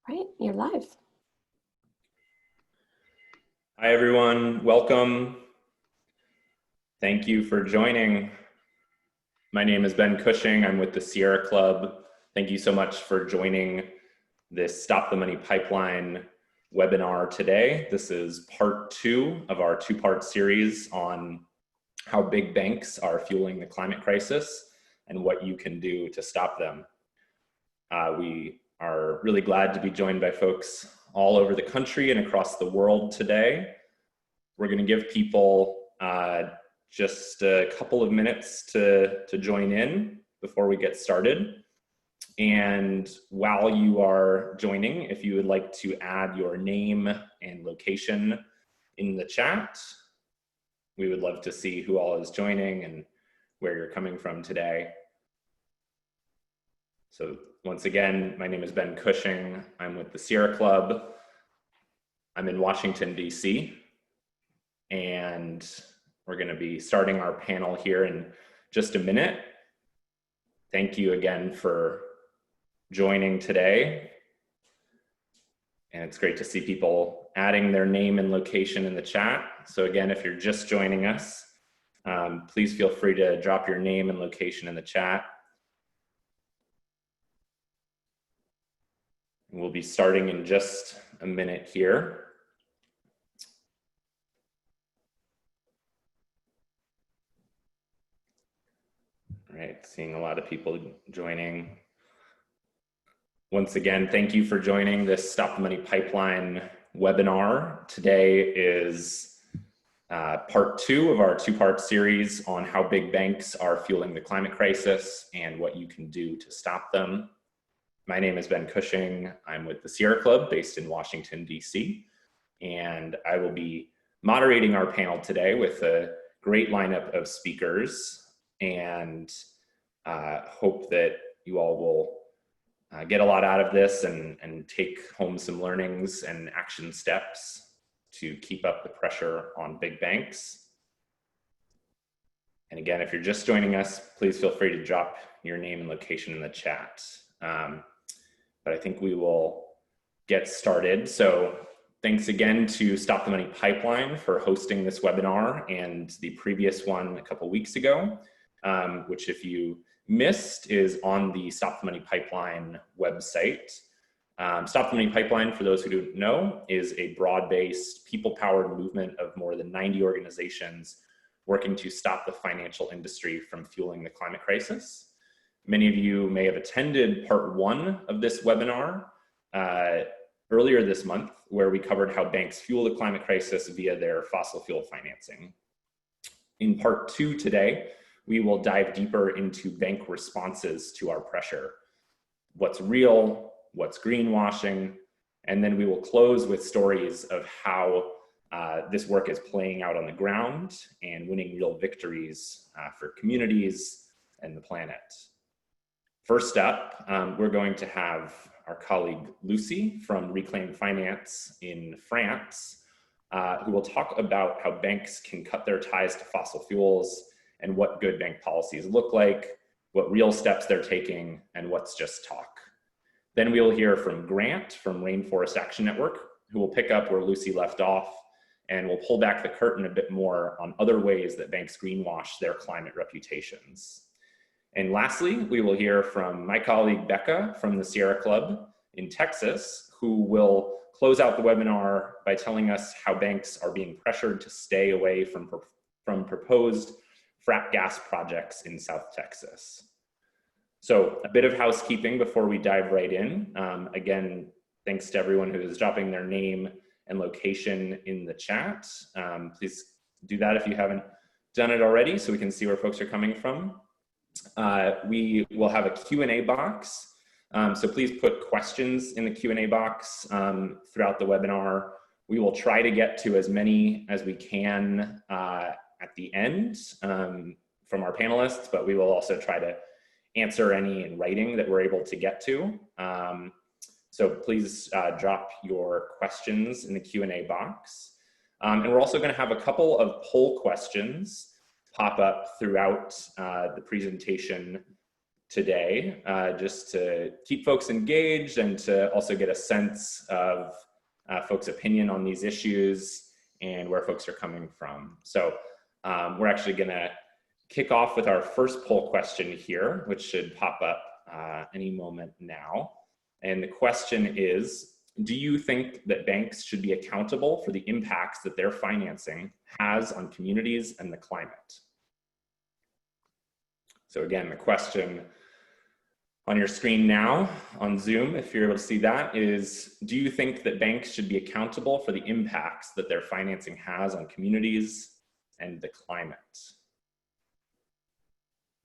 Right, you're live. Hi, everyone. Welcome. Thank you for joining. My name is Ben Cushing. I'm with the Sierra Club. Thank you so much for joining this Stop the Money Pipeline webinar today. This is part 2 of our 2-part series on how big banks are fueling the climate crisis and what you can do to stop them. We are really glad to be joined by folks all over the country and across the world today. We're going to give people just a couple of minutes to join in before we get started. And while you are joining, if you would like to add your name and location in the chat, we would love to see who all is joining and where you're coming from today. So once again, my name is Ben Cushing. I'm with the Sierra Club. I'm in Washington, D.C. And we're going to be starting our panel here in just a minute. Thank you again for joining today. And it's great to see people adding their name and location in the chat. So again, if you're just joining us, please feel free to drop your name and location in the chat. We'll be starting in just a minute here. All right, seeing a lot of people joining. Once again, thank you for joining this Stop the Money Pipeline webinar. Today is part 2 of our 2-part series on how big banks are fueling the climate crisis and what you can do to stop them. My name is Ben Cushing. I'm with the Sierra Club based in Washington, D.C. And I will be moderating our panel today with a great lineup of speakers, and hope that you all will get a lot out of this and take home some learnings and action steps to keep up the pressure on big banks. And again, if you're just joining us, please feel free to drop your name and location in the chat. But I think we will get started. So thanks again to Stop the Money Pipeline for hosting this webinar and the previous one a couple weeks ago, which if you missed is on the Stop the Money Pipeline website. Stop the Money Pipeline, for those who don't know, is a broad-based, people-powered movement of more than 90 organizations working to stop the financial industry from fueling the climate crisis. Many of you may have attended part 1 of this webinar earlier this month, where we covered how banks fuel the climate crisis via their fossil fuel financing. In part 2 today, we will dive deeper into bank responses to our pressure. What's real, what's greenwashing, and then we will close with stories of how this work is playing out on the ground and winning real victories for communities and the planet. First up, we're going to have our colleague Lucy from Reclaim Finance in France, who will talk about how banks can cut their ties to fossil fuels and what good bank policies look like, what real steps they're taking, and what's just talk. Then we will hear from Grant from Rainforest Action Network, who will pick up where Lucy left off, and will pull back the curtain a bit more on other ways that banks greenwash their climate reputations. And lastly, we will hear from my colleague Becca from the Sierra Club in Texas, who will close out the webinar by telling us how banks are being pressured to stay away from proposed fracked gas projects in South Texas. So a bit of housekeeping before we dive right in. Again, thanks to everyone who is dropping their name and location in the chat. Please do that if you haven't done it already, so we can see where folks are coming from. We will have a Q&A box, so please put questions in the Q&A box throughout the webinar. We will try to get to as many as we can at the end from our panelists, but we will also try to answer any in writing that we're able to get to. So please drop your questions in the Q&A box. And we're also going to have a couple of poll questions pop up throughout the presentation today, just to keep folks engaged and to also get a sense of folks' opinion on these issues and where folks are coming from. So we're actually gonna kick off with our first poll question here, which should pop up any moment now. And the question is, do you think that banks should be accountable for the impacts that their financing has on communities and the climate? So again, the question on your screen now on Zoom, if you're able to see that, is, do you think that banks should be accountable for the impacts that their financing has on communities and the climate?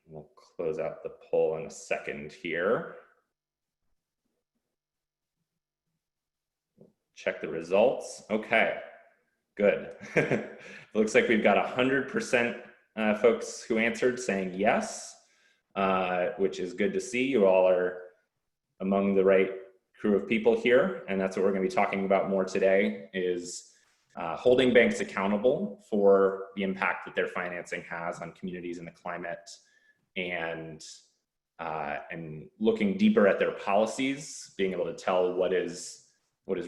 We'll close out the poll in a second here. Check the results. Okay, good. It looks like we've got 100% folks who answered saying yes, which is good to see. You all are among the right crew of people here, and that's what we're going to be talking about more today, is holding banks accountable for the impact that their financing has on communities and the climate, and looking deeper at their policies, being able to tell what is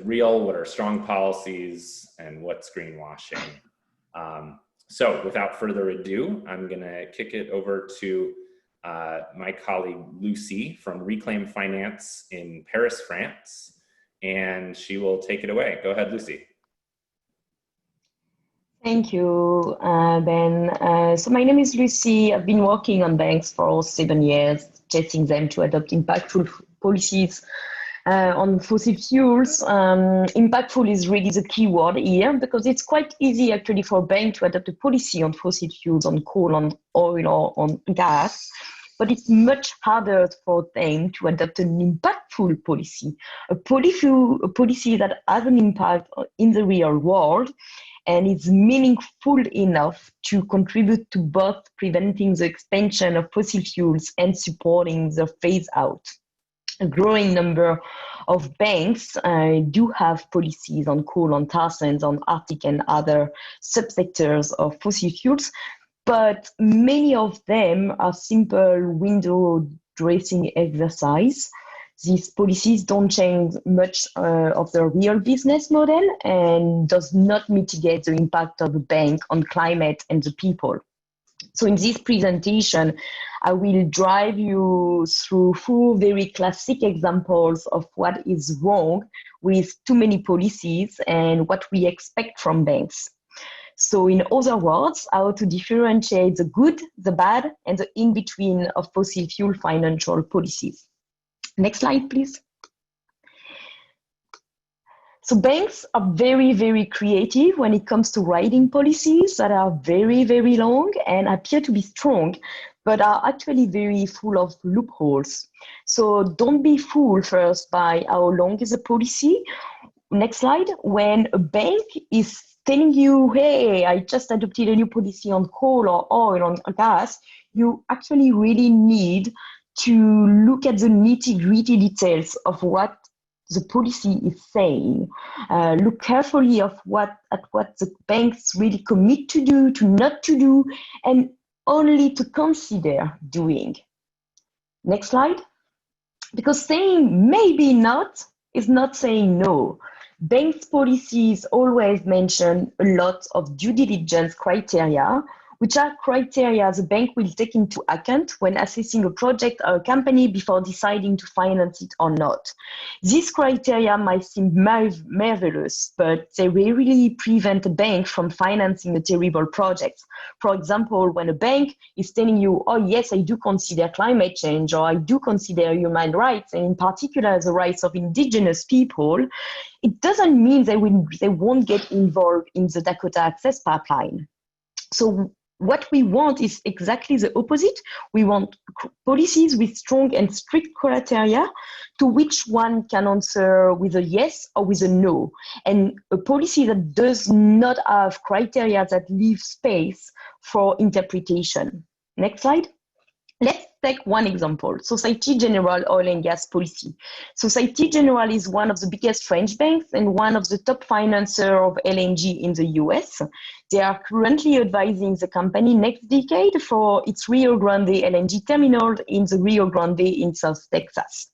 real, what are strong policies, and what's greenwashing. So without further ado, I'm gonna kick it over to my colleague Lucy from Reclaim Finance in Paris, France, and she will take it away. Go ahead, Lucy. Thank you, Ben. So my name is Lucy. I've been working on banks for 7 years, chasing them to adopt impactful policies on fossil fuels. Impactful is really the key word here, because it's quite easy actually for a bank to adopt a policy on fossil fuels, on coal, on oil, or on gas. But it's much harder for them to adopt an impactful policy, a policy that has an impact in the real world and is meaningful enough to contribute to both preventing the expansion of fossil fuels and supporting the phase out. A growing number of banks do have policies on coal, on tar sands, on Arctic and other subsectors of fossil fuels, but many of them are simple window dressing exercise. These policies don't change much of the real business model and does not mitigate the impact of the bank on climate and the people. So in this presentation, I will drive you through 4 very classic examples of what is wrong with too many policies and what we expect from banks. So in other words, how to differentiate the good, the bad, and the in-between of fossil fuel financial policies. Next slide, please. So banks are very, very creative when it comes to writing policies that are very, very long and appear to be strong, but are actually very full of loopholes. So don't be fooled first by how long is a policy. Next slide. When a bank is telling you, hey, I just adopted a new policy on coal or oil or gas, you actually really need to look at the nitty-gritty details of what the policy is saying. Look carefully at what the banks really commit to do, to not to do, and only to consider doing. Next slide. Because saying maybe not is not saying no. Banks' policies always mention a lot of due diligence criteria, which are criteria the bank will take into account when assessing a project or a company before deciding to finance it or not. These criteria might seem marvelous, but they rarely prevent a bank from financing a terrible project. For example, when a bank is telling you, oh yes, I do consider climate change, or I do consider human rights, and in particular the rights of indigenous people, it doesn't mean they won't get involved in the Dakota Access Pipeline. So what we want is exactly the opposite. We want policies with strong and strict criteria to which one can answer with a yes or with a no. And a policy that does not have criteria that leave space for interpretation. Next slide. Let's take one example, Société Générale oil and gas policy. Société Générale is one of the biggest French banks and one of the top financiers of LNG in the US. They are currently advising the company next decade for its Rio Grande LNG terminal in the Rio Grande in South Texas.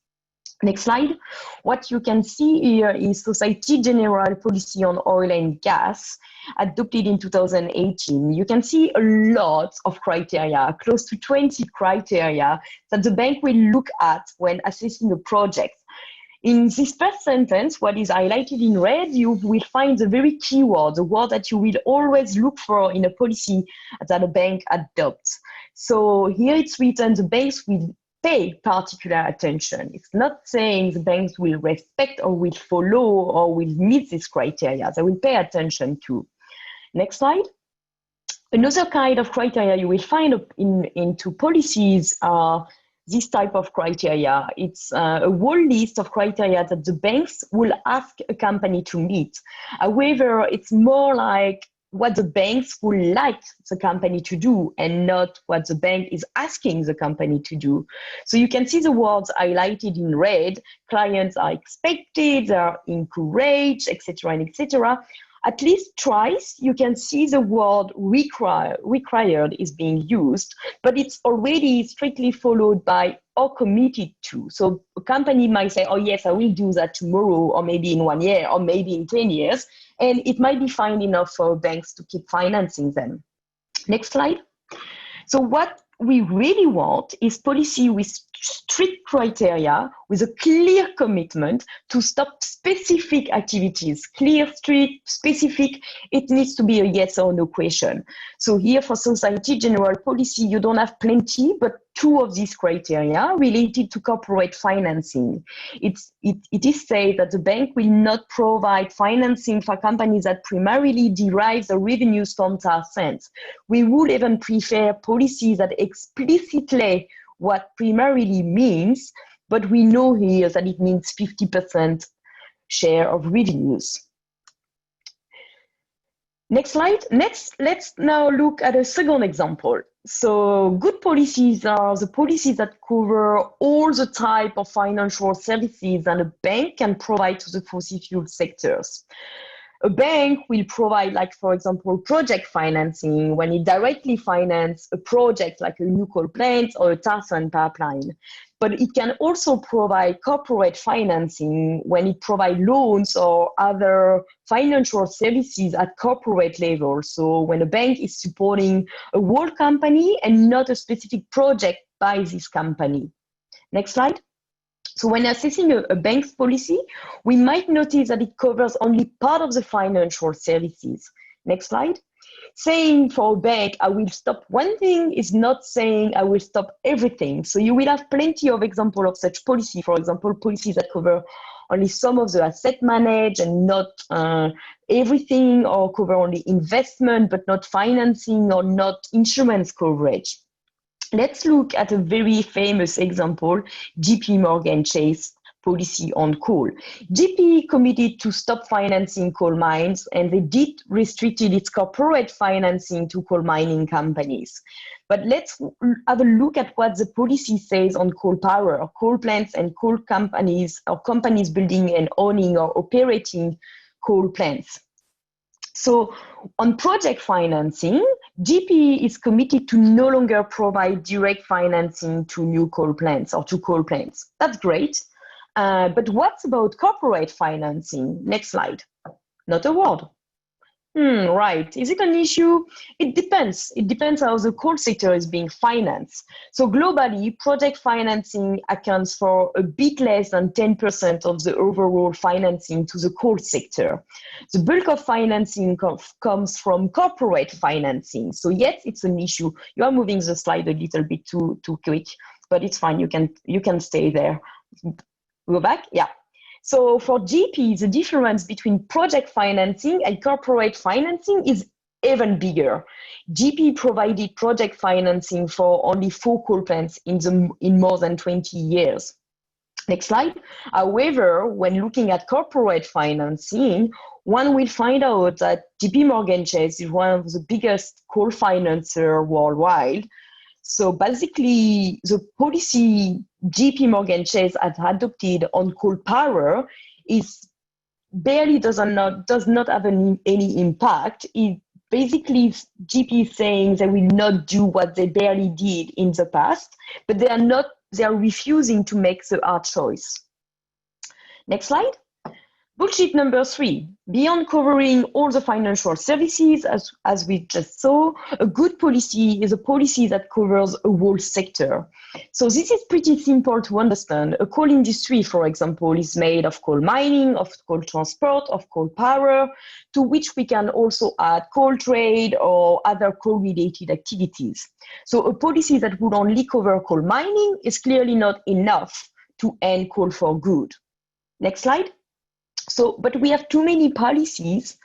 Next slide. What you can see here is Société Générale policy on oil and gas adopted in 2018. You can see a lot of criteria, close to 20 criteria that the bank will look at when assessing a project. In this first sentence, what is highlighted in red, you will find the very key word, the word that you will always look for in a policy that a bank adopts. So here it's written, the banks will pay particular attention. It's not saying the banks will respect or will follow or will meet these criteria. They will pay attention to. Next slide. Another kind of criteria you will find into policies are this type of criteria. It's a whole list of criteria that the banks will ask a company to meet. However, it's more like what the banks would like the company to do and not what the bank is asking the company to do. So you can see the words highlighted in red. Clients are expected, they are encouraged, etc., and etc. At least twice, you can see the word required is being used, but it's already strictly followed by or committed to. So a company might say, oh yes, I will do that tomorrow, or maybe in 1 year, or maybe in 10 years. And it might be fine enough for banks to keep financing them. Next slide. So what we really want is policy with strict criteria, with a clear commitment to stop specific activities. Clear, strict, specific, it needs to be a yes or no question. So here for Société Générale policy, you don't have plenty, but 2 of these criteria related to corporate financing. It is said that the bank will not provide financing for companies that primarily derive the revenues from tar sands. We would even prefer policies that explicitly what primarily means, but we know here that it means 50% share of revenues. Next slide. Let's now look at a second example. So good policies are the policies that cover all the type of financial services that a bank can provide to the fossil fuel sectors. A bank will provide, like, for example, project financing when it directly finances a project like a new coal plant or a tar sand pipeline. But it can also provide corporate financing when it provides loans or other financial services at corporate level. So when a bank is supporting a whole company and not a specific project by this company. Next slide. So when assessing a bank's policy, we might notice that it covers only part of the financial services. Next slide. Saying for a bank, I will stop one thing is not saying I will stop everything. So you will have plenty of examples of such policy. For example, policies that cover only some of the asset managed and not everything, or cover only investment but not financing or not insurance coverage. Let's look at a very famous example, JP Morgan Chase policy on coal. JP committed to stop financing coal mines, and they did restricted its corporate financing to coal mining companies. But let's have a look at what the policy says on coal power, coal plants and coal companies, or companies building and owning or operating coal plants. So on project financing, JP is committed to no longer provide direct financing to new coal plants or to coal plants. That's great. But what's about corporate financing? Next slide. Not a word. Right. Is it an issue? It depends. It depends how the coal sector is being financed. So globally, project financing accounts for a bit less than 10% of the overall financing to the coal sector. The bulk of financing comes from corporate financing. So yes, it's an issue. You are moving the slide a little bit too quick, but it's fine. You can stay there. Go back. Yeah. So for JP, the difference between project financing and corporate financing is even bigger. JP provided project financing for only 4 coal plants in more than 20 years. Next slide. However, when looking at corporate financing, one will find out that JP Morgan Chase is one of the biggest coal financiers worldwide. So basically, the policy JP Morgan Chase has adopted on coal power is barely does not have any impact. It basically, GP is saying they will not do what they barely did in the past, but they are refusing to make the hard choice. Next slide. Bullshit number 3, beyond covering all the financial services, as we just saw, a good policy is a policy that covers a whole sector. So this is pretty simple to understand. A coal industry, for example, is made of coal mining, of coal transport, of coal power, to which we can also add coal trade or other coal-related activities. So a policy that would only cover coal mining is clearly not enough to end coal for good. Next slide. So, but we have too many policies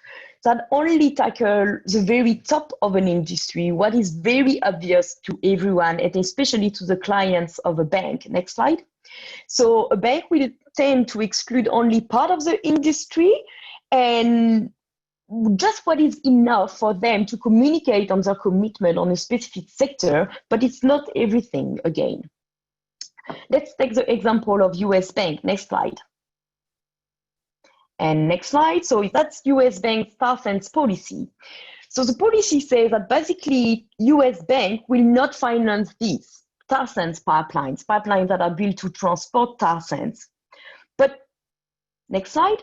that only tackle the very top of an industry, what is very obvious to everyone, and especially to the clients of a bank. Next slide. So a bank will tend to exclude only part of the industry and just what is enough for them to communicate on their commitment on a specific sector, but it's not everything again. Let's take the example of US Bank. Next slide. And next slide. So that's US Bank's tar sands policy. So the policy says that basically US Bank will not finance these tar sands pipelines that are built to transport tar sands. But next slide.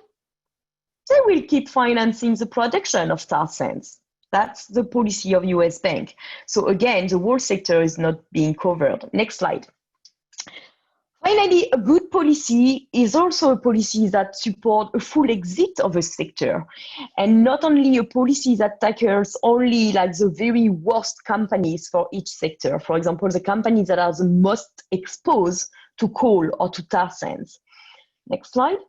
They will keep financing the production of tar sands. That's the policy of US Bank. So again, the whole sector is not being covered. Next slide. Finally, a good policy is also a policy that supports a full exit of a sector, and not only a policy that tackles only like the very worst companies for each sector. For example, the companies that are the most exposed to coal or to tar sands. Next slide.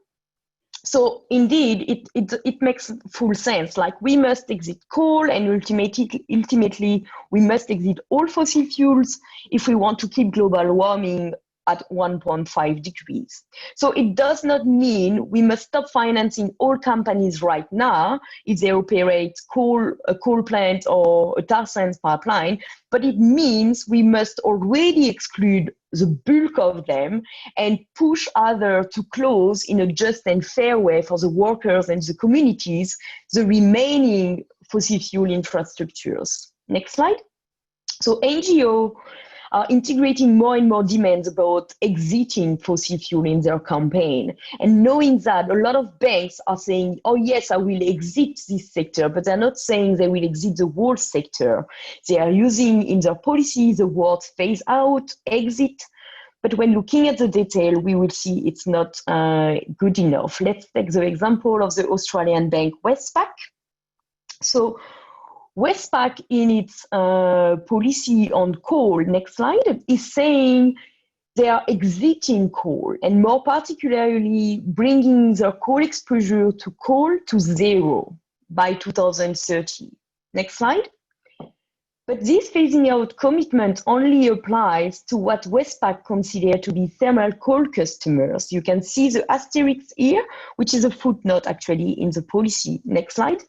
So indeed, it makes full sense. Like we must exit coal, and ultimately we must exit all fossil fuels if we want to keep global warming at 1.5 degrees. So it does not mean we must stop financing all companies right now if they operate a coal plant or a tar sands pipeline, but it means we must already exclude the bulk of them and push others to close in a just and fair way for the workers and the communities, the remaining fossil fuel infrastructures. Next slide. So NGO are integrating more and more demands about exiting fossil fuel in their campaign. And knowing that a lot of banks are saying, oh yes, I will exit this sector, but they're not saying they will exit the whole sector. They are using in their policy the words phase out, exit. But when looking at the detail, we will see it's not good enough. Let's take the example of the Australian bank Westpac. So Westpac, in its policy on coal, next slide, is saying they are exiting coal and more particularly bringing their coal exposure to coal to zero by 2030. Next slide. But this phasing out commitment only applies to what Westpac consider to be thermal coal customers. You can see the asterisk here, which is a footnote actually in the policy. Next slide.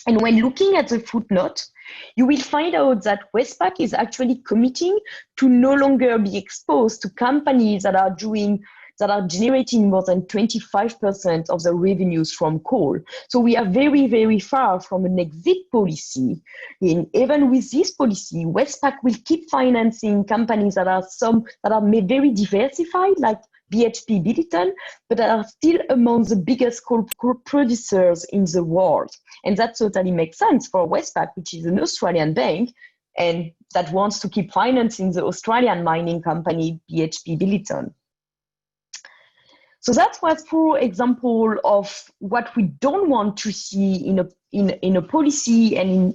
And when looking at the footnote, you will find out that Westpac is actually committing to no longer be exposed to companies that are generating more than 25% of the revenues from coal. So we are very, very far from an exit policy. And even with this policy, Westpac will keep financing companies that are very diversified, like BHP Billiton, but that are still among the biggest coal producers in the world. And that totally makes sense for Westpac, which is an Australian bank, and that wants to keep financing the Australian mining company BHP Billiton. So that was, for example, of what we don't want to see in a policy, and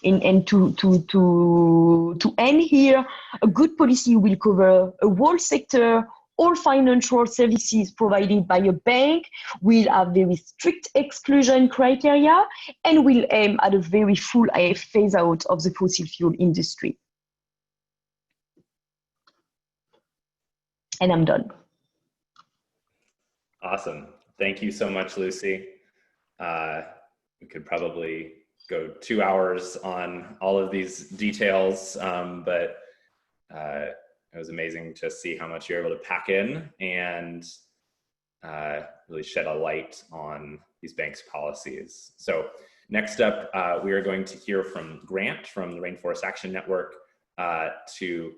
to end here, a good policy will cover a whole sector. All financial services provided by a bank will have very strict exclusion criteria and will aim at a very full phase out of the fossil fuel industry. And I'm done. Awesome. Thank you so much, Lucy. We could probably go 2 hours on all of these details, but it was amazing to see how much you're able to pack in and really shed a light on these banks' policies. So next up, we are going to hear from Grant from the Rainforest Action Network to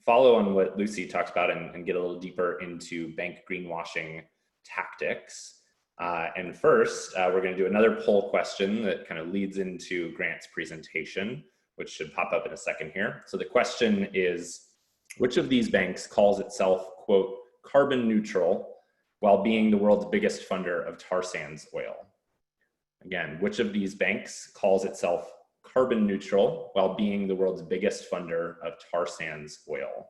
follow on what Lucy talked about and get a little deeper into bank greenwashing tactics. And first, we're going to do another poll question that kind of leads into Grant's presentation, which should pop up in a second here. So the question is, which of these banks calls itself, quote, carbon neutral while being the world's biggest funder of tar sands oil? Again, which of these banks calls itself carbon neutral while being the world's biggest funder of tar sands oil?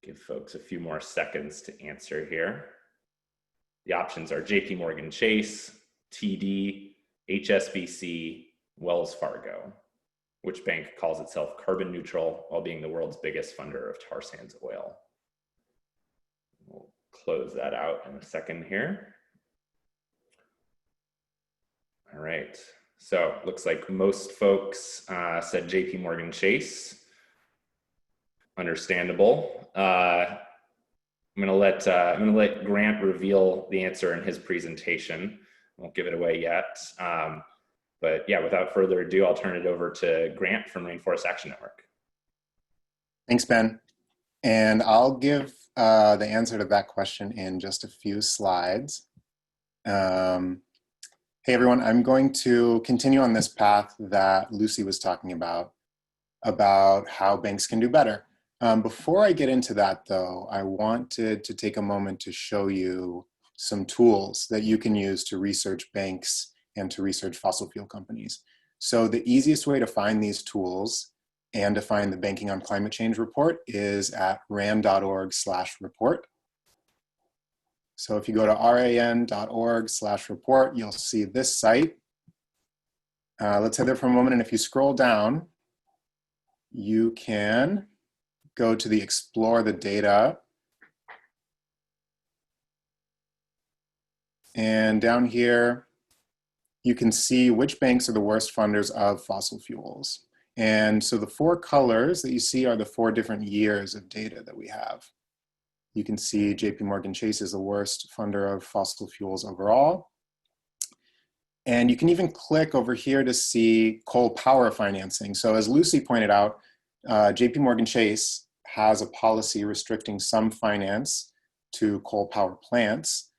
Give folks a few more seconds to answer here. The options are JP Morgan Chase, TD, HSBC, Wells Fargo. Which bank calls itself carbon neutral while being the world's biggest funder of tar sands oil? We'll close that out in a second here. All right, so looks like most folks said JP Morgan Chase. Understandable. I'm gonna let Grant reveal the answer in his presentation. I won't give it away yet. But yeah, without further ado, I'll turn it over to Grant from Rainforest Action Network. Thanks, Ben. And I'll give the answer to that question in just a few slides. Hey everyone, I'm going to continue on this path that Lucy was talking about how banks can do better. Before I get into that though, I wanted to take a moment to show you some tools that you can use to research banks and to research fossil fuel companies. So the easiest way to find these tools and to find the Banking on Climate Change report is at ran.org/report. So if you go to ran.org/report, you'll see this site. Let's head there for a moment, and if you scroll down, you can go to the Explore the Data. And down here, you can see which banks are the worst funders of fossil fuels. And so the 4 colors that you see are the 4 different years of data that we have. You can see JP Morgan Chase is the worst funder of fossil fuels overall. And you can even click over here to see coal power financing. So as Lucy pointed out, JP Morgan Chase has a policy restricting some finance to coal power plants.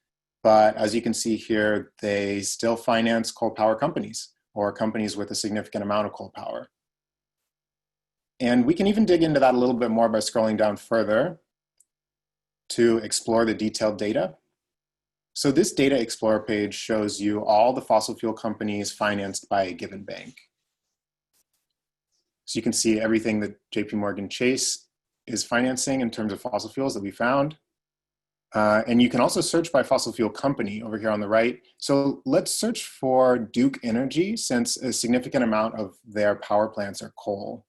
But as you can see here, they still finance coal power companies or companies with a significant amount of coal power. And we can even dig into that a little bit more by scrolling down further to explore the detailed data. So this Data Explorer page shows you all the fossil fuel companies financed by a given bank. So you can see everything that JP Morgan Chase is financing in terms of fossil fuels that we found. And you can also search by fossil fuel company over here on the right. So let's search for Duke Energy, since a significant amount of their power plants are coal.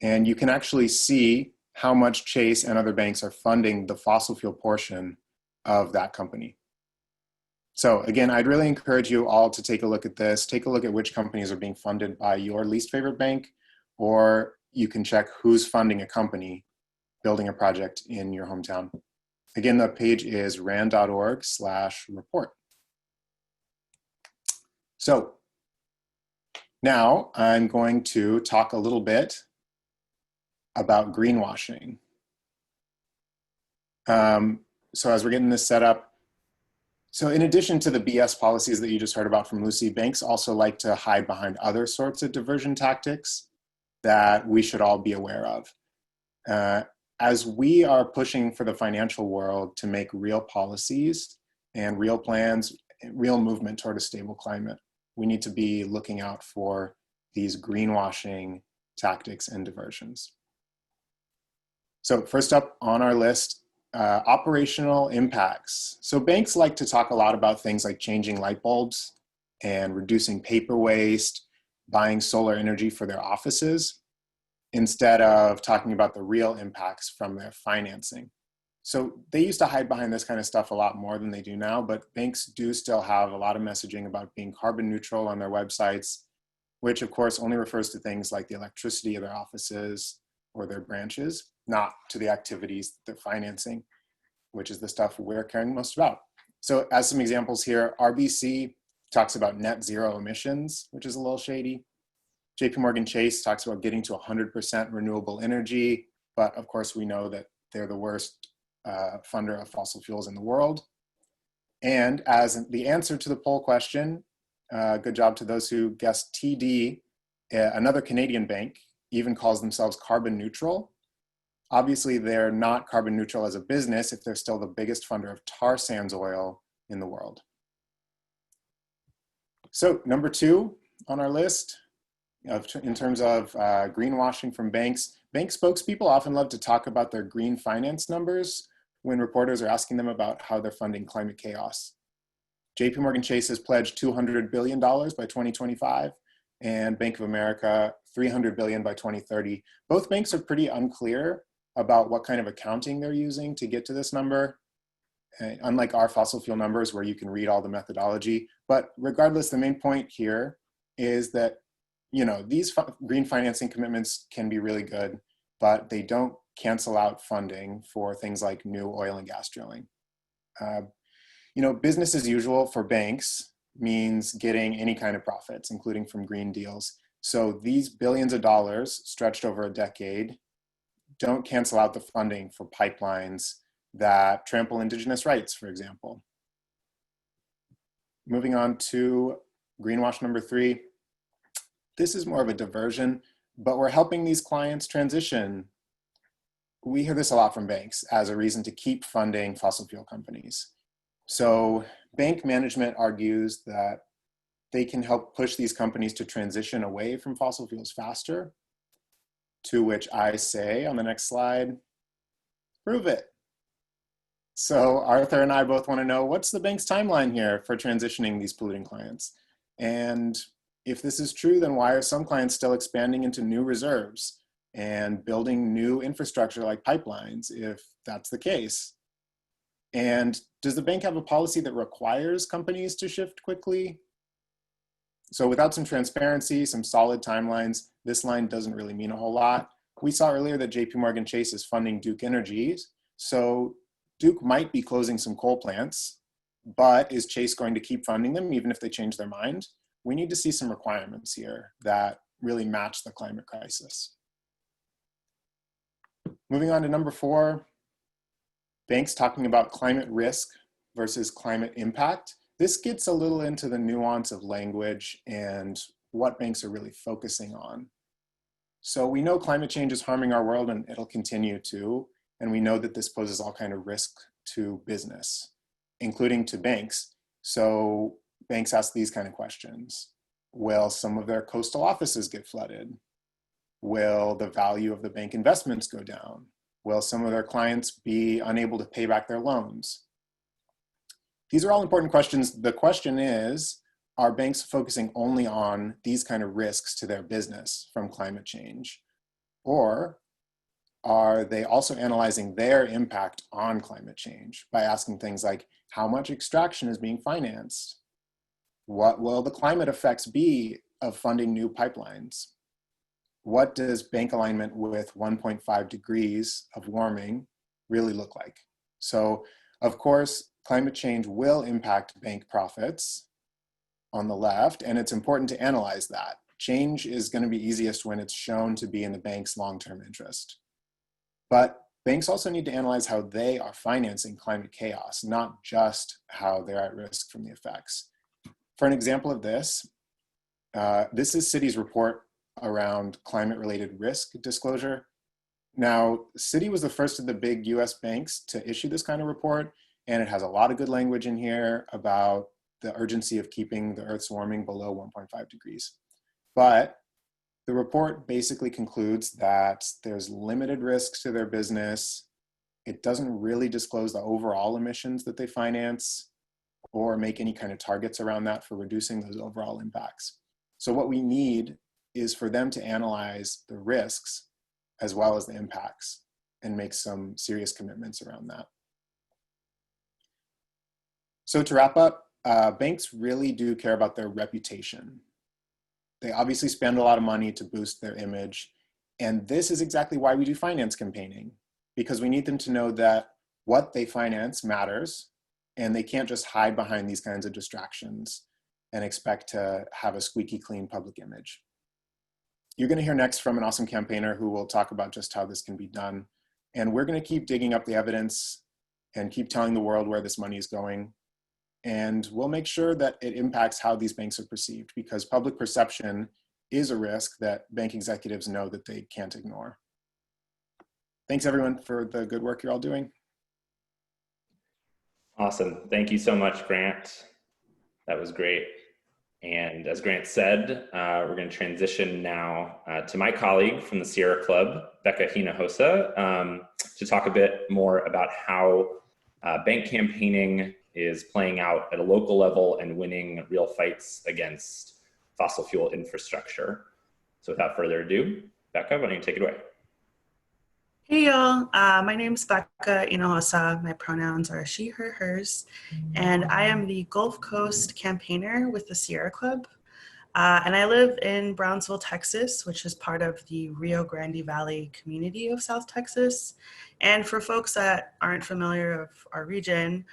And you can actually see how much Chase and other banks are funding the fossil fuel portion of that company. So again, I'd really encourage you all to take a look at this. Take a look at which companies are being funded by your least favorite bank, or you can check who's funding a company building a project in your hometown. Again, the page is ran.org/report. So now I'm going to talk a little bit about greenwashing. So as we're getting this set up, so in addition to the BS policies that you just heard about from Lucy, banks also like to hide behind other sorts of diversion tactics that we should all be aware of. As we are pushing for the financial world to make real policies and real plans, real movement toward a stable climate, we need to be looking out for these greenwashing tactics and diversions. So first up on our list, operational impacts. So banks like to talk a lot about things like changing light bulbs and reducing paper waste, buying solar energy for their offices, instead of talking about the real impacts from their financing. So they used to hide behind this kind of stuff a lot more than they do now, but banks do still have a lot of messaging about being carbon neutral on their websites, which of course only refers to things like the electricity of their offices or their branches, not to the activities that they're financing, which is the stuff we're caring most about. So as some examples here, RBC talks about net zero emissions, which is a little shady. JP Morgan Chase talks about getting to 100% renewable energy, but of course we know that they're the worst funder of fossil fuels in the world. And as the answer to the poll question, good job to those who guessed TD, another Canadian bank even calls themselves carbon neutral. Obviously, they're not carbon neutral as a business if they're still the biggest funder of tar sands oil in the world. So number 2 on our list, in terms of greenwashing from banks, bank spokespeople often love to talk about their green finance numbers when reporters are asking them about how they're funding climate chaos. JP Morgan Chase has pledged $200 billion by 2025, and Bank of America, $300 billion by 2030. Both banks are pretty unclear about what kind of accounting they're using to get to this number, unlike our fossil fuel numbers where you can read all the methodology. But regardless, the main point here is that, you know, these green financing commitments can be really good, but they don't cancel out funding for things like new oil and gas drilling. You know, business as usual for banks means getting any kind of profits, including from green deals. So these billions of dollars stretched over a decade don't cancel out the funding for pipelines that trample indigenous rights, for example. Moving on to greenwash number 3. This is more of a diversion, but we're helping these clients transition. We hear this a lot from banks as a reason to keep funding fossil fuel companies. So bank management argues that they can help push these companies to transition away from fossil fuels faster, to which I say on the next slide, prove it. So Arthur and I both want to know, what's the bank's timeline here for transitioning these polluting clients? And if this is true, then why are some clients still expanding into new reserves and building new infrastructure like pipelines, if that's the case? And does the bank have a policy that requires companies to shift quickly? So without some transparency, some solid timelines, this line doesn't really mean a whole lot. We saw earlier that JP Morgan Chase is funding Duke Energy. So Duke might be closing some coal plants, but is Chase going to keep funding them even if they change their mind? We need to see some requirements here that really match the climate crisis. Moving on to number 4, banks talking about climate risk versus climate impact. This gets a little into the nuance of language and what banks are really focusing on. So we know climate change is harming our world and it'll continue to, and we know that this poses all kind of risk to business, including to banks. So banks ask these kind of questions. Will some of their coastal offices get flooded? Will the value of the bank investments go down? Will some of their clients be unable to pay back their loans? These are all important questions. The question is, are banks focusing only on these kind of risks to their business from climate change? Or are they also analyzing their impact on climate change by asking things like, how much extraction is being financed? What will the climate effects be of funding new pipelines? What does bank alignment with 1.5 degrees of warming really look like? So, of course, climate change will impact bank profits on the left, and it's important to analyze that. Change is going to be easiest when it's shown to be in the bank's long-term interest. But banks also need to analyze how they are financing climate chaos, not just how they're at risk from the effects. For an example of this, this is Citi's report around climate-related risk disclosure. Now, Citi was the first of the big US banks to issue this kind of report, and it has a lot of good language in here about the urgency of keeping the Earth's warming below 1.5 degrees. But the report basically concludes that there's limited risks to their business. It doesn't really disclose the overall emissions that they finance or make any kind of targets around that for reducing those overall impacts. So what we need is for them to analyze the risks as well as the impacts and make some serious commitments around that. So to wrap up, banks really do care about their reputation. They obviously spend a lot of money to boost their image. And this is exactly why we do finance campaigning, because we need them to know that what they finance matters, and they can't just hide behind these kinds of distractions and expect to have a squeaky clean public image. You're going to hear next from an awesome campaigner who will talk about just how this can be done. And we're going to keep digging up the evidence and keep telling the world where this money is going. And we'll make sure that it impacts how these banks are perceived, because public perception is a risk that bank executives know that they can't ignore. Thanks everyone for the good work you're all doing. Awesome. Thank you so much, Grant. That was great. And as Grant said, we're going to transition now to my colleague from the Sierra Club, Becca Hinojosa, to talk a bit more about how bank campaigning is playing out at a local level and winning real fights against fossil fuel infrastructure. So without further ado, Becca, why don't you take it away? Hey y'all, my name is Becca Hinojosa. My pronouns are she, her, hers, and I am the Gulf Coast campaigner with the Sierra Club. And I live in Brownsville, Texas, which is part of the Rio Grande Valley community of South Texas. And for folks that aren't familiar of our region,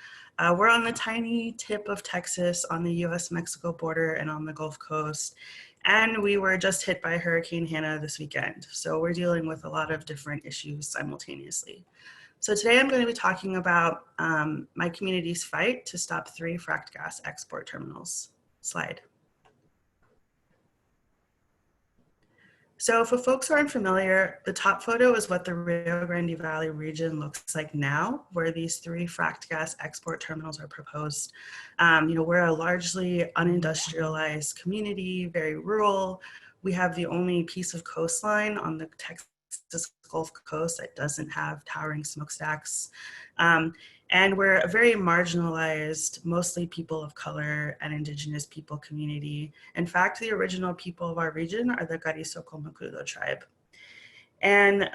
we're on the tiny tip of Texas on the US-Mexico border and on the Gulf Coast. And we were just hit by Hurricane Hannah this weekend. So we're dealing with a lot of different issues simultaneously. So today I'm going to be talking about my community's fight to stop 3 fracked gas export terminals. Slide. So for folks who aren't familiar, the top photo is what the Rio Grande Valley region looks like now, where these 3 fracked gas export terminals are proposed. We're a largely unindustrialized community, very rural. We have the only piece of coastline on the Texas Gulf Coast that doesn't have towering smokestacks. And we're a very marginalized, mostly people of color and indigenous people community. In fact, the original people of our region are the Carrizo-Comecrudo tribe. And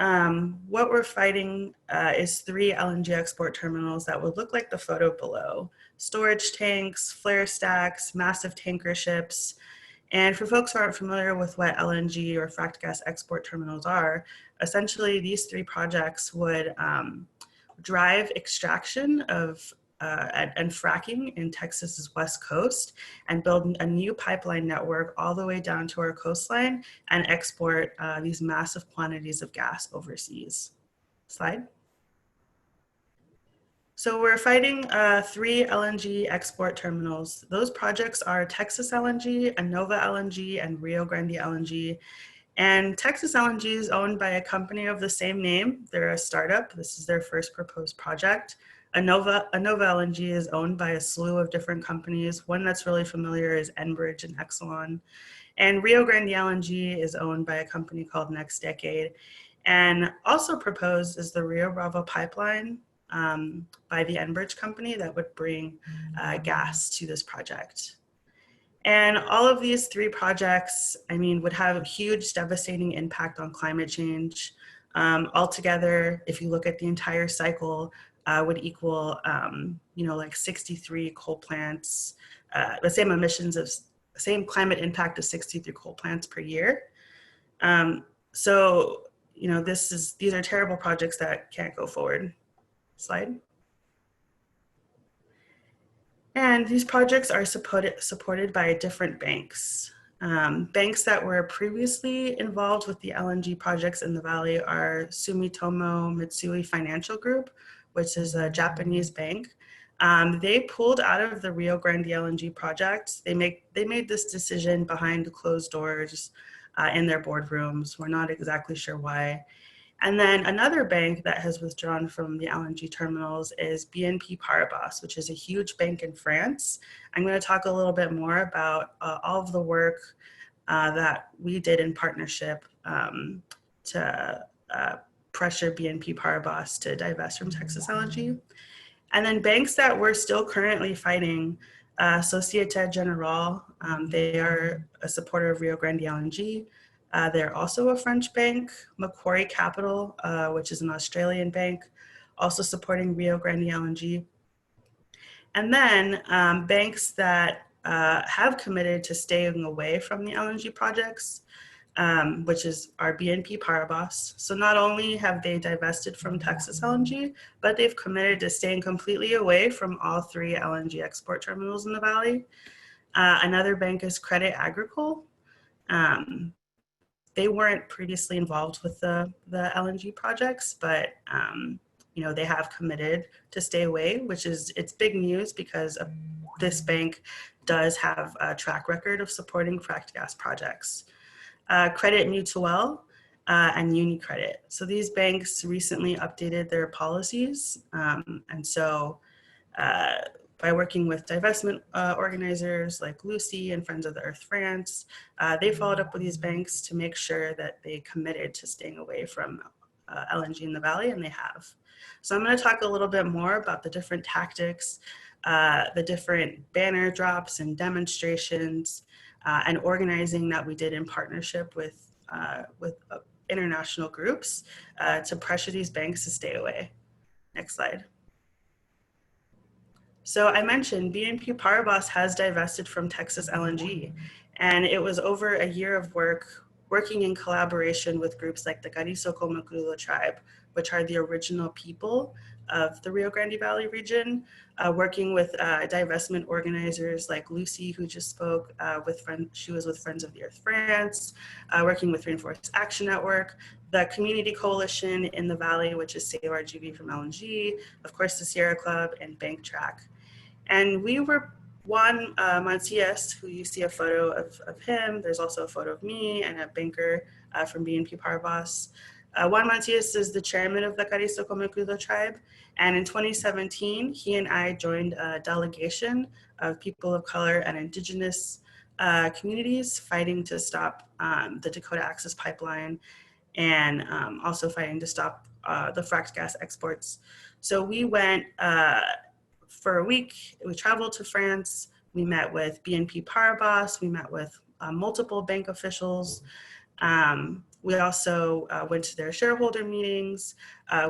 what we're fighting is 3 LNG export terminals that would look like the photo below. Storage tanks, flare stacks, massive tanker ships. And for folks who aren't familiar with what LNG or fracked gas export terminals are, essentially these 3 projects would drive extraction of and fracking in Texas's west coast and build a new pipeline network all the way down to our coastline and export these massive quantities of gas overseas. Slide. So we're fighting 3 LNG export terminals. Those projects are Texas LNG, Innova LNG, and Rio Grande LNG. And Texas LNG is owned by a company of the same name. They're a startup. This is their first proposed project. Innova LNG is owned by a slew of different companies. One that's really familiar is Enbridge and Exelon. And Rio Grande LNG is owned by a company called Next Decade. And also proposed is the Rio Bravo pipeline by the Enbridge company that would bring gas to this project. And all of these 3 projects, would have a huge devastating impact on climate change. Altogether, if you look at the entire cycle, would equal, like 63 coal plants, the same emissions of, same climate impact of 63 coal plants per year. These are terrible projects that can't go forward. Slide. And these projects are supported by different banks. Banks that were previously involved with the LNG projects in the valley are Sumitomo Mitsui Financial Group, which is a Japanese bank. They pulled out of the Rio Grande LNG project. They made this decision behind closed doors in their boardrooms. We're not exactly sure why. And then another bank that has withdrawn from the LNG terminals is BNP Paribas, which is a huge bank in France. I'm going to talk a little bit more about all of the work that we did in partnership to pressure BNP Paribas to divest from Texas LNG. And then banks that we're still currently fighting, Société Générale, they are a supporter of Rio Grande LNG. They're also a French bank. Macquarie Capital, which is an Australian bank, also supporting Rio Grande LNG. And then banks that have committed to staying away from the LNG projects, which is our BNP Paribas. So not only have they divested from Texas LNG, but they've committed to staying completely away from all 3 LNG export terminals in the valley. Another bank is Crédit Agricole. They weren't previously involved with the LNG projects, but you know, they have committed to stay away, it's big news because this bank does have a track record of supporting fracked gas projects. Credit Mutuel and UniCredit. So these banks recently updated their policies, and so by working with divestment organizers like Lucy and Friends of the Earth France, they followed up with these banks to make sure that they committed to staying away from LNG in the valley, and they have. So I'm going to talk a little bit more about the different tactics, the different banner drops and demonstrations, and organizing that we did in partnership with international groups to pressure these banks to stay away. Next slide. So I mentioned BNP Paribas has divested from Texas LNG, and it was over a year of working in collaboration with groups like the Carrizo-Comecrudo tribe, which are the original people of the Rio Grande Valley region, working with divestment organizers like Lucy, who just spoke, she was with Friends of the Earth France, working with Rainforest Action Network, the Community Coalition in the Valley, which is Save Our GV from LNG, of course the Sierra Club, and Bank Track. And we were Juan Mancias, who you see a photo of him. There's also a photo of me and a banker from BNP Paribas. Juan Mancias is the chairman of the Carrizo-Comecrudo tribe. And in 2017, he and I joined a delegation of people of color and indigenous communities fighting to stop the Dakota Access Pipeline and also fighting to stop the fracked gas exports. So we went for a week. We traveled to France. We met with BNP Paribas. We met with multiple bank officials. We also went to their shareholder meetings.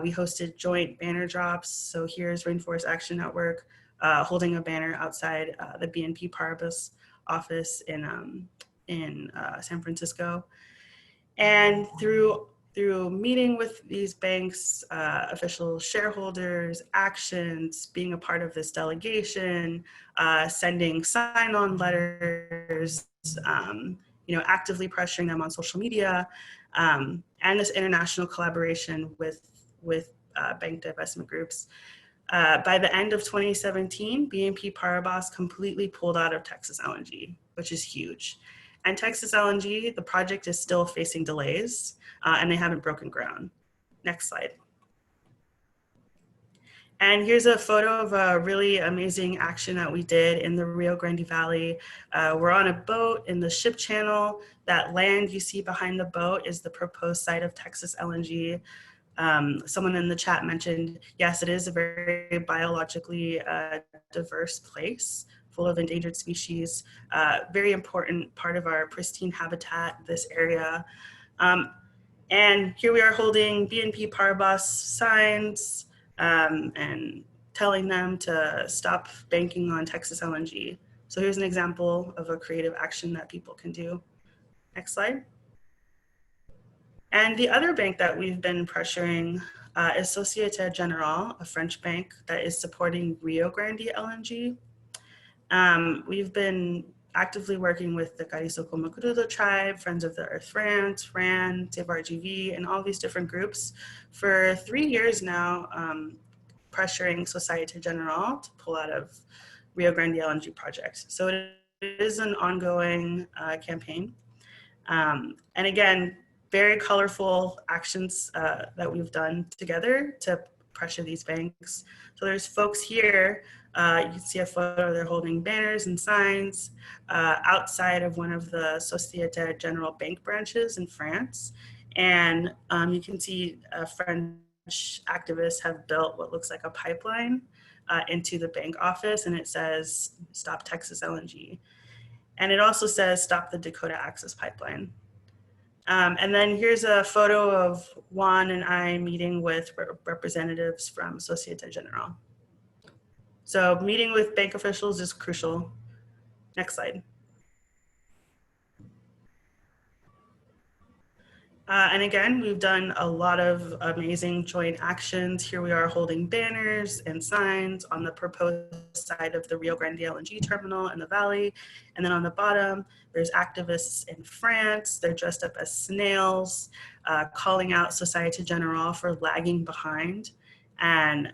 We hosted joint banner drops. So here's Rainforest Action Network holding a banner outside the BNP Paribas office in San Francisco. And through meeting with these banks, official shareholders, actions, being a part of this delegation, sending sign-on letters, actively pressuring them on social media, and this international collaboration with bank divestment groups. By the end of 2017, BNP Paribas completely pulled out of Texas LNG, which is huge. And Texas LNG, the project is still facing delays, and they haven't broken ground. Next slide. And here's a photo of a really amazing action that we did in the Rio Grande Valley. We're on a boat in the ship channel. That land you see behind the boat is the proposed site of Texas LNG. Someone in the chat mentioned, yes, it is a very biologically diverse place, full of endangered species, very important part of our pristine habitat, this area. And here we are holding BNP Paribas signs and telling them to stop banking on Texas LNG. So here's an example of a creative action that people can do. Next slide. And the other bank that we've been pressuring is Société Générale, a French bank that is supporting Rio Grande LNG. We've been actively working with the Carrizo-Comecrudo tribe, Friends of the Earth France, FRAN, Save Our GV, and all these different groups for 3 years now, pressuring Société Générale to pull out of Rio Grande LNG project. So it is an ongoing campaign. And again, very colorful actions that we've done together to pressure these banks. So there's folks here, you can see a photo, they're holding banners and signs outside of one of the Société Générale bank branches in France. And you can see French activists have built what looks like a pipeline into the bank office, and it says, "Stop Texas LNG." And it also says, "Stop the Dakota Access Pipeline." And then here's a photo of Juan and I meeting with representatives from Société Générale. So meeting with bank officials is crucial. Next slide. And again, we've done a lot of amazing joint actions. Here we are holding banners and signs on the proposed side of the Rio Grande LNG terminal in the valley. And then on the bottom, there's activists in France. They're dressed up as snails, calling out Société Générale for lagging behind and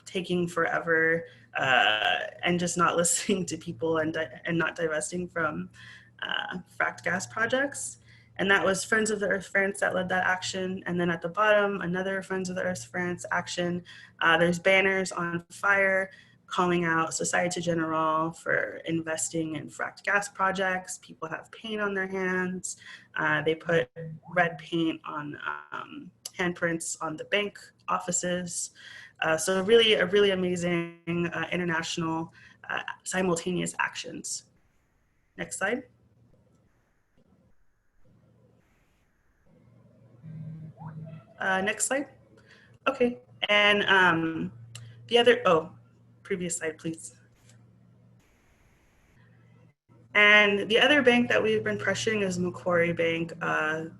taking forever and just not listening to people and not divesting from fracked gas projects. And that was Friends of the Earth France that led that action. And then at the bottom, another Friends of the Earth France action. There's banners on fire calling out Société Générale for investing in fracked gas projects. People have paint on their hands. They put red paint on handprints on the bank offices. So a really amazing international simultaneous actions. Next slide. Next slide. Okay, and the other, previous slide, please. And the other bank that we've been pressuring is Macquarie Bank.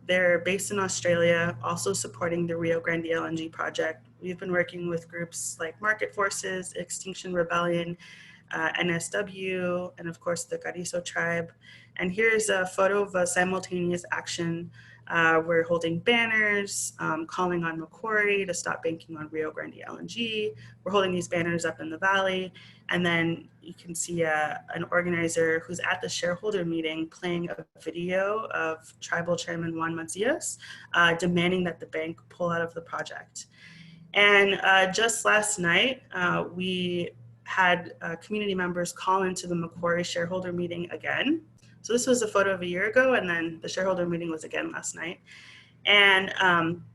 They're based in Australia, also supporting the Rio Grande LNG project. We've been working with groups like Market Forces, Extinction Rebellion, NSW, and of course the Carrizo tribe. And here's a photo of a simultaneous action. We're holding banners, calling on Macquarie to stop banking on Rio Grande LNG. We're holding these banners up in the valley. And then you can see an organizer who's at the shareholder meeting playing a video of Tribal Chairman Juan Macias demanding that the bank pull out of the project. And just last night, we had community members call into the Macquarie shareholder meeting again. So this was a photo of a year ago, and then the shareholder meeting was again last night. And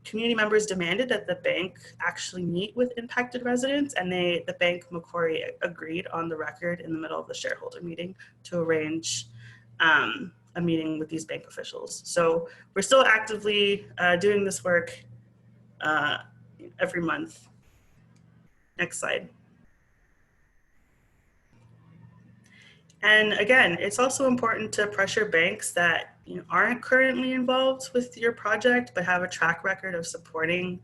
community members demanded that the bank actually meet with impacted residents, and the bank Macquarie agreed on the record in the middle of the shareholder meeting to arrange a meeting with these bank officials. So we're still actively doing this work every month. Next slide. And again, it's also important to pressure banks that aren't currently involved with your project, but have a track record of supporting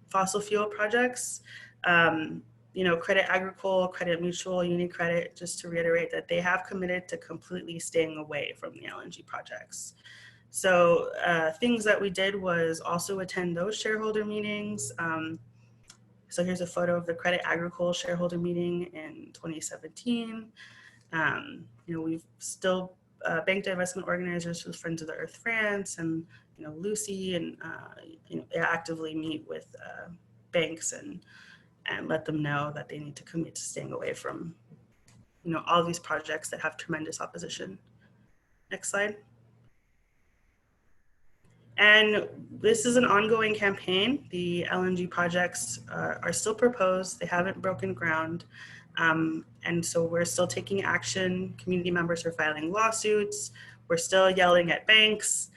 fossil fuel projects. Credit Agricole, Credit Mutual, UniCredit, just to reiterate that they have committed to completely staying away from the LNG projects. So things that we did was also attend those shareholder meetings. So here's a photo of the Credit Agricole shareholder meeting in 2017. We've still bank divestment organizers with Friends of the Earth France and Lucy, and they actively meet with banks and let them know that they need to commit to staying away from all these projects that have tremendous opposition. Next slide. And this is an ongoing campaign. The LNG projects are still proposed. They haven't broken ground. And so we're still taking action. Community members are filing lawsuits. We're still yelling at banks.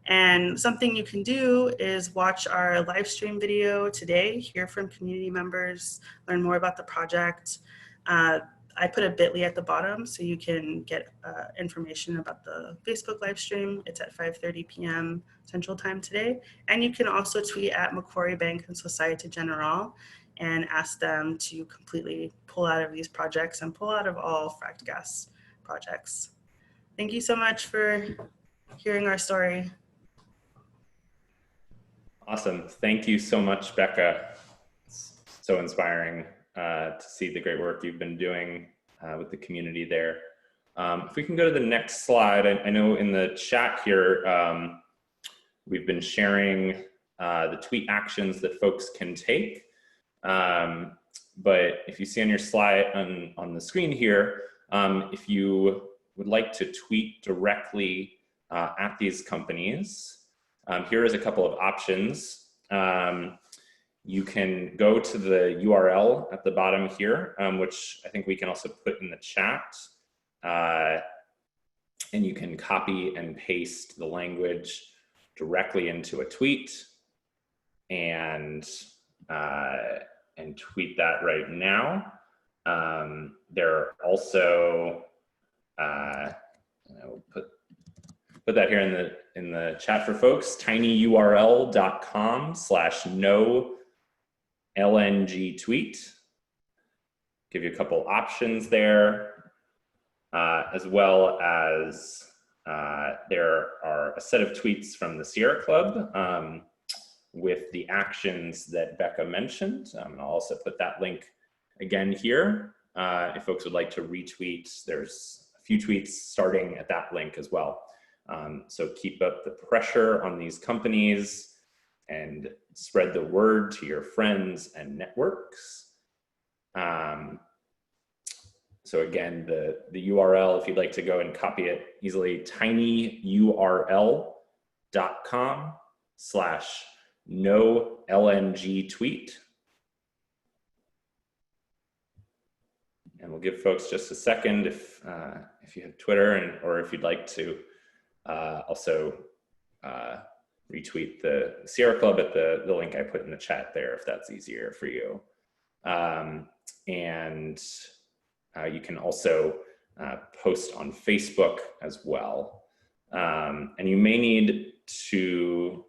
And something you can do is watch our live stream video today, hear from community members, learn more about the project. I put a bit.ly at the bottom so you can get information about the Facebook live stream. It's at 5:30 p.m. Central Time today. And you can also tweet at Macquarie Bank and Société Générale and ask them to completely pull out of these projects and pull out of all fracked gas projects. Thank you so much for hearing our story. Awesome. Thank you so much, Becca. It's so inspiring to see the great work you've been doing with the community there. If we can go to the next slide, I know in the chat here, we've been sharing the tweet actions that folks can take. But if you see on your slide on the screen here, if you would like to tweet directly at these companies, here is a couple of options. You can go to the URL at the bottom here, which I think we can also put in the chat. And you can copy and paste the language directly into a tweet and tweet that right now. There are also I will put that here in the chat for folks. tinyurl.com/no-LNG tweet. Give you a couple options there, as well as there are a set of tweets from the Sierra Club with the actions that Becca mentioned. I'll also put that link again here. If folks would like to retweet, there's a few tweets starting at that link as well. So keep up the pressure on these companies and spread the word to your friends and networks. So again, the URL, if you'd like to go and copy it easily, tinyurl.com/no-LNG tweet. And we'll give folks just a second if you have Twitter or if you'd like to also retweet the Sierra Club at the link I put in the chat there, if that's easier for you. You can also post on Facebook as well. And you may need to,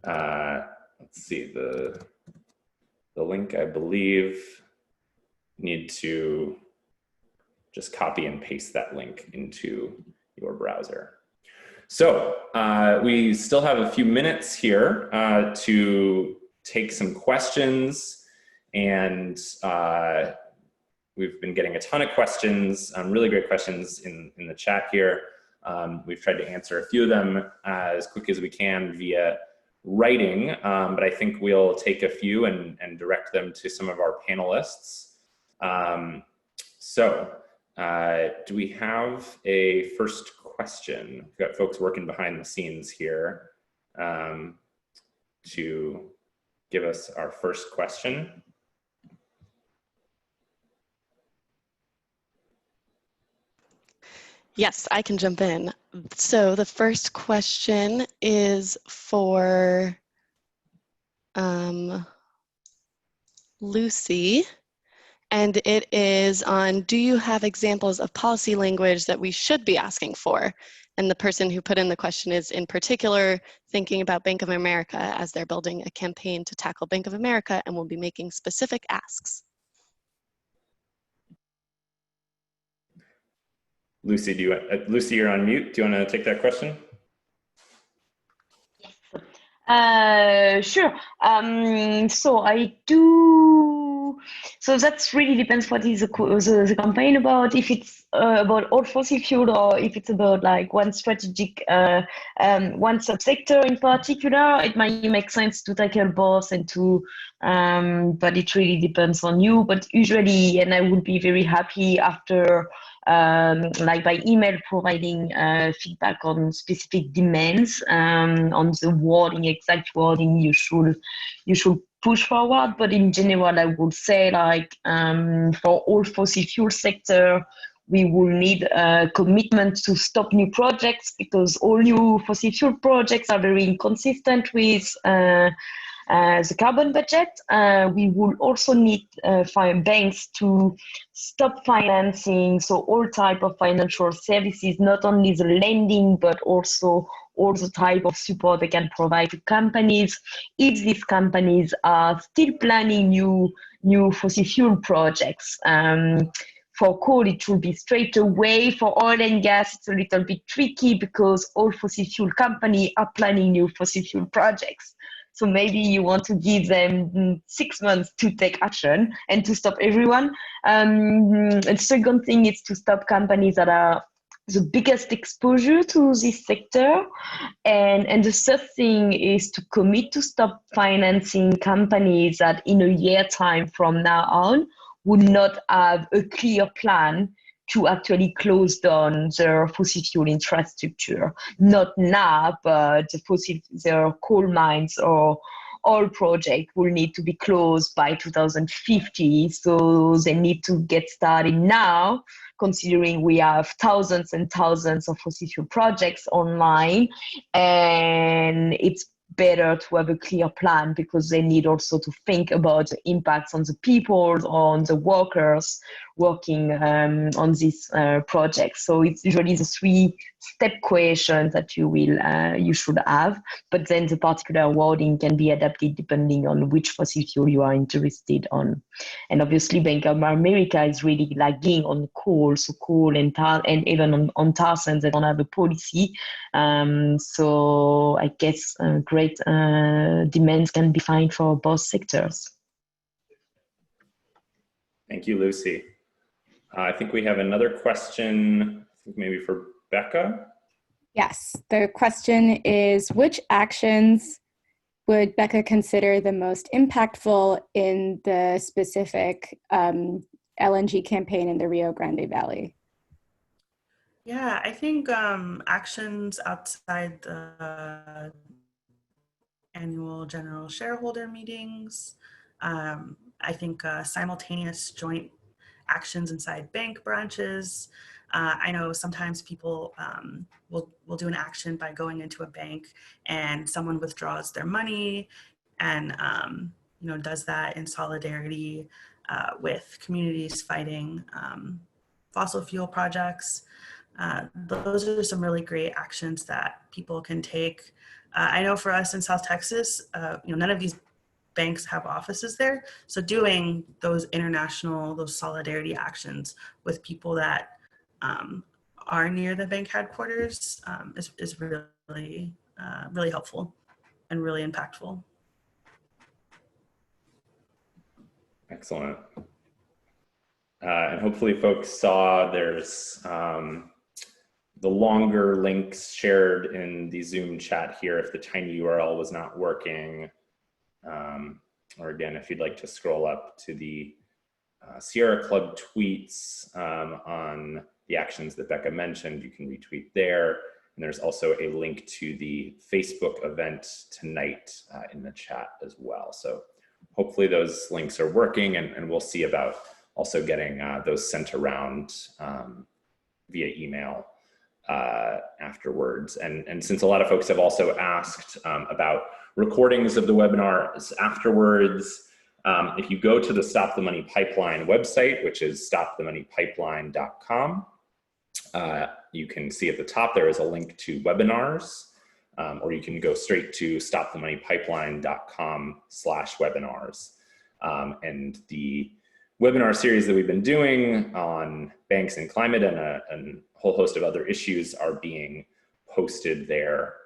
let's see, the link, I believe, need to just copy and paste that link into your browser. So we still have a few minutes here to take some questions, and we've been getting a ton of questions, really great questions in the chat here. We've tried to answer a few of them as quick as we can via writing, but I think we'll take a few and direct them to some of our panelists. Do we have a first question? We've got folks working behind the scenes here to give us our first question. Yes, I can jump in. So the first question is for Lucy, and it is on, do you have examples of policy language that we should be asking for? And the person who put in the question is in particular thinking about Bank of America as they're building a campaign to tackle Bank of America and will be making specific asks. Lucy, Lucy, you're on mute. Do you want to take that question? Sure. So I do. So that's really depends what is the campaign about. If it's about all fossil fuel, or if it's about like one strategic, one subsector in particular, it might make sense to tackle both and to. But it really depends on you. But usually, and I would be very happy after. Like by email, providing feedback on specific demands, on the wording, exact wording you should push forward. But in general, I would say like for all fossil fuel sector, we will need a commitment to stop new projects, because all new fossil fuel projects are very inconsistent with the carbon budget. We will also need banks to stop financing, so all type of financial services, not only the lending, but also all the type of support they can provide to companies. If these companies are still planning new fossil fuel projects, for coal, it will be straight away. For oil and gas, it's a little bit tricky because all fossil fuel companies are planning new fossil fuel projects. So maybe you want to give them 6 months to take action and to stop everyone. And second thing is to stop companies that are the biggest exposure to this sector. And the third thing is to commit to stop financing companies that in a year time from now on would not have a clear plan to actually close down their fossil fuel infrastructure. Not now, but their coal mines or oil project will need to be closed by 2050. So they need to get started now, considering we have thousands and thousands of fossil fuel projects online. And it's better to have a clear plan, because they need also to think about the impacts on the people, on the workers, working on this project. So it's usually the 3-step questions that you should have, but then the particular wording can be adapted depending on which fossil fuel you are interested on. And obviously Bank of America is really lagging on coal, so coal and even on tar sands, they don't have a policy. So I guess great demands can be found for both sectors. Thank you, Lucy. I think we have another question, maybe for Becca. Yes, the question is, which actions would Becca consider the most impactful in the specific LNG campaign in the Rio Grande Valley? Yeah, I think actions outside the annual general shareholder meetings. I think simultaneous joint actions inside bank branches. I know sometimes people will do an action by going into a bank and someone withdraws their money and does that in solidarity with communities fighting fossil fuel projects. Those are some really great actions that people can take. I know for us in South Texas, none of these banks have offices there. So doing those those solidarity actions with people that are near the bank headquarters is really, really helpful and really impactful. Excellent. And hopefully folks saw there's the longer links shared in the Zoom chat here if the tiny URL was not working. Or again, if you'd like to scroll up to the Sierra Club tweets on the actions that Becca mentioned, you can retweet there. And there's also a link to the Facebook event tonight in the chat as well. So hopefully those links are working, and we'll see about also getting those sent around via email afterwards. And since a lot of folks have also asked about recordings of the webinars afterwards, if you go to the Stop the Money Pipeline website, which is stopthemoneypipeline.com, you can see at the top there is a link to webinars, or you can go straight to stopthemoneypipeline.com/webinars. And the webinar series that we've been doing on banks and climate and a whole host of other issues are being posted there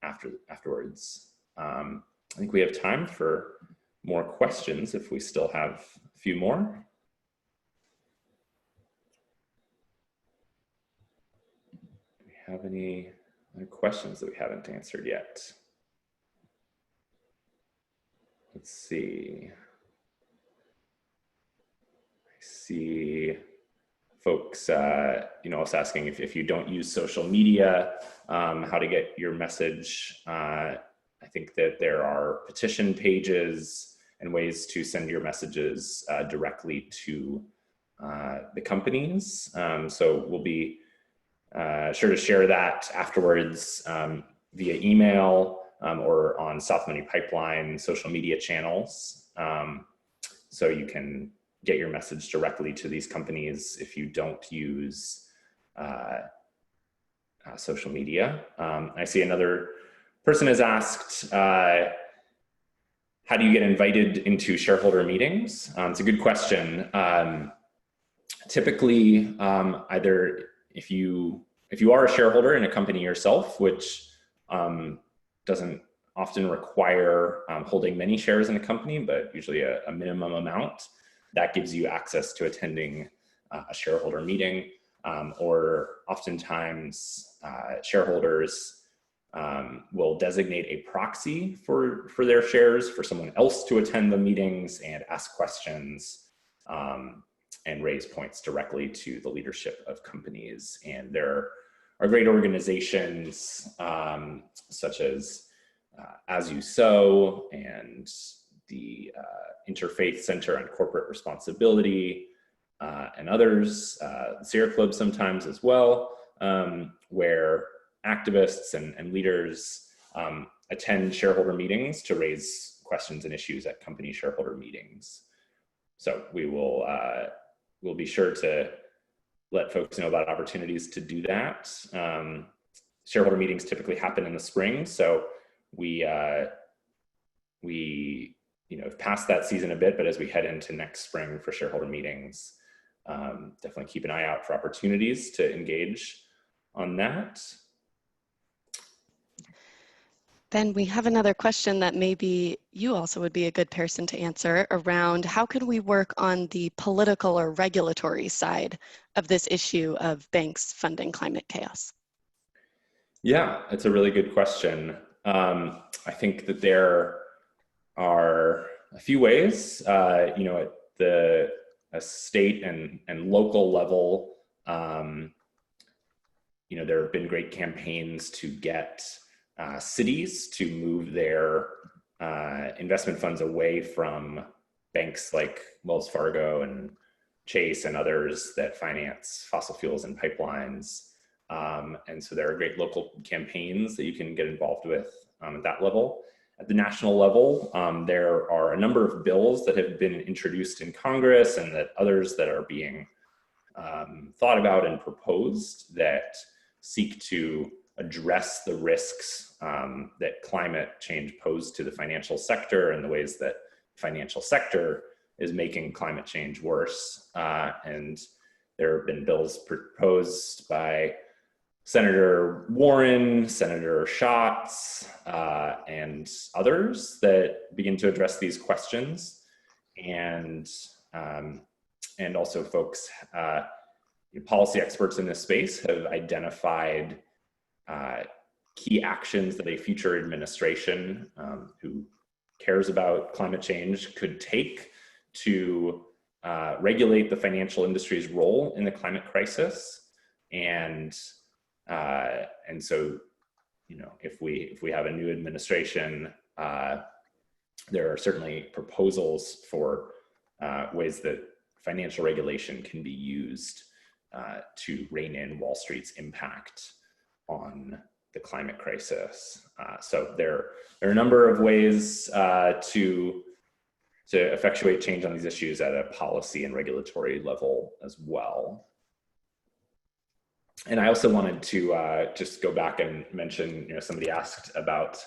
afterwards. I think we have time for more questions if we still have a few more. Do we have any other questions that we haven't answered yet? Let's see. I see folks, us asking if you don't use social media, how to get your message. I think that there are petition pages and ways to send your messages directly to the companies. So we'll be sure to share that afterwards via email or on South Money Pipeline social media channels. So you can get your message directly to these companies if you don't use social media. I see another person has asked, how do you get invited into shareholder meetings? It's a good question. Typically, either if you are a shareholder in a company yourself, which doesn't often require holding many shares in a company, but usually a minimum amount, that gives you access to attending a shareholder meeting, or oftentimes shareholders will designate a proxy for their shares for someone else to attend the meetings and ask questions and raise points directly to the leadership of companies. And there are great organizations such as As You Sow and the Interfaith Center on Corporate Responsibility and others, Sierra Club sometimes as well, where activists and leaders attend shareholder meetings to raise questions and issues at company shareholder meetings. So we will we'll be sure to let folks know about opportunities to do that. Shareholder meetings typically happen in the spring, so we have passed that season a bit, but as we head into next spring for shareholder meetings, definitely keep an eye out for opportunities to engage on that. Then we have another question that maybe you also would be a good person to answer around how can we work on the political or regulatory side of this issue of banks funding climate chaos? Yeah, it's a really good question. I think that there are a few ways, at the state and local level, there have been great campaigns to get cities to move their investment funds away from banks like Wells Fargo and Chase and others that finance fossil fuels and pipelines. And so there are great local campaigns that you can get involved with at that level. At the national level, there are a number of bills that have been introduced in Congress and that others that are being thought about and proposed that seek to address the risks that climate change pose to the financial sector and the ways that financial sector is making climate change worse. And there have been bills proposed by Senator Warren, Senator Schatz, and others that begin to address these questions. And also folks, policy experts in this space have identified key actions that a future administration who cares about climate change could take to regulate the financial industry's role in the climate crisis. And so, if we have a new administration, there are certainly proposals for ways that financial regulation can be used to rein in Wall Street's impact on the climate crisis. So there are a number of ways to effectuate change on these issues at a policy and regulatory level as well. And I also wanted to just go back and mention, somebody asked about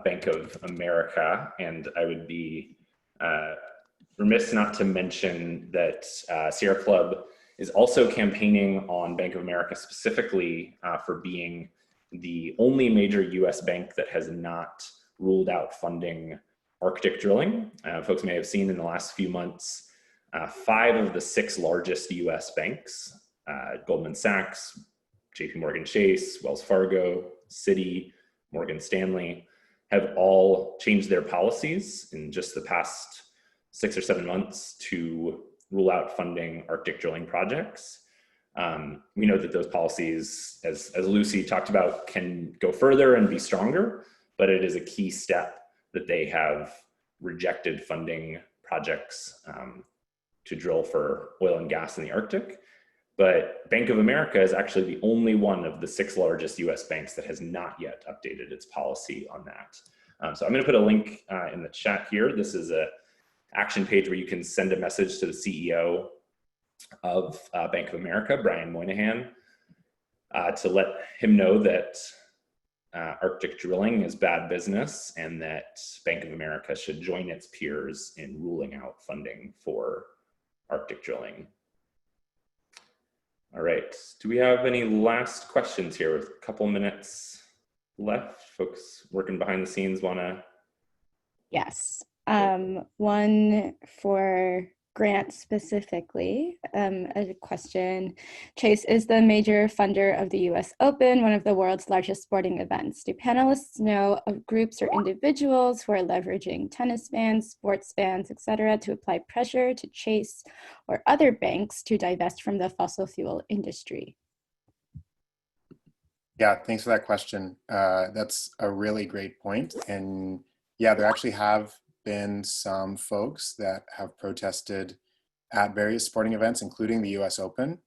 Bank of America, and I would be remiss not to mention that Sierra Club is also campaigning on Bank of America specifically for being the only major US bank that has not ruled out funding Arctic drilling. Folks may have seen in the last few months, 5 of the 6 largest US banks, Goldman Sachs, JP Morgan Chase, Wells Fargo, Citi, Morgan Stanley, have all changed their policies in just the past 6 or 7 months to rule out funding Arctic drilling projects. We know that those policies, as Lucy talked about, can go further and be stronger, but it is a key step that they have rejected funding projects to drill for oil and gas in the Arctic. But Bank of America is actually the only one of the 6 largest US banks that has not yet updated its policy on that. So I'm going to put a link in the chat here. This is an action page where you can send a message to the CEO of Bank of America, Brian Moynihan, to let him know that Arctic drilling is bad business and that Bank of America should join its peers in ruling out funding for Arctic drilling. All right, do we have any last questions here with a couple minutes left? Folks working behind the scenes wanna? Yes, one for Grant specifically, a question. Chase is the major funder of the US Open, one of the world's largest sporting events. Do panelists know of groups or individuals who are leveraging tennis fans, sports fans, etc., to apply pressure to Chase or other banks to divest from the fossil fuel industry? Yeah, thanks for that question. That's a really great point. And yeah, there actually have been some folks that have protested at various sporting events, including the US Open.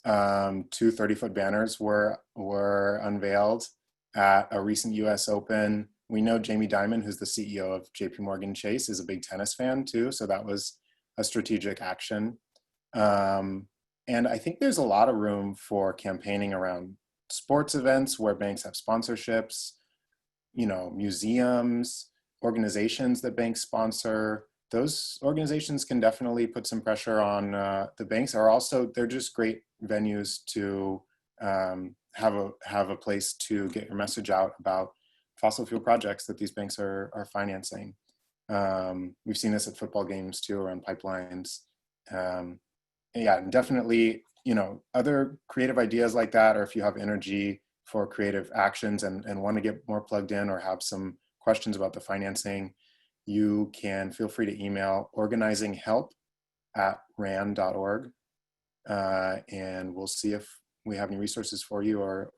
2 30-foot banners were unveiled at a recent US Open. We know Jamie Dimon, who's the CEO of JP Morgan Chase, is a big tennis fan too, so that was a strategic action. And I think there's a lot of room for campaigning around sports events where banks have sponsorships, museums, organizations that banks sponsor. Those organizations can definitely put some pressure on the banks. They're just great venues to have a place to get your message out about fossil fuel projects that these banks are financing. We've seen this at football games too, around pipelines. Yeah, definitely, other creative ideas like that, or if you have energy for creative actions and want to get more plugged in or have some questions about the financing, you can feel free to email organizinghelp@rand.org, and we'll see if we have any resources for you or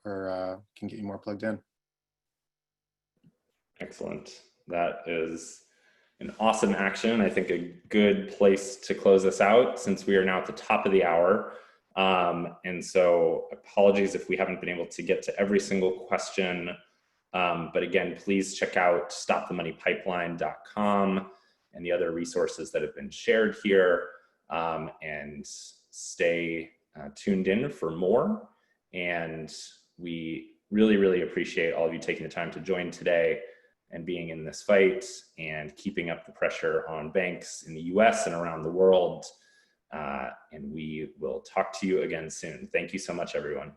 can get you more plugged in. Excellent. That is an awesome action. I think a good place to close this out, since we are now at the top of the hour. And so apologies if we haven't been able to get to every single question. But again, please check out stopthemoneypipeline.com and the other resources that have been shared here, and stay tuned in for more. And we really, really appreciate all of you taking the time to join today and being in this fight and keeping up the pressure on banks in the US and around the world. And we will talk to you again soon. Thank you so much, everyone.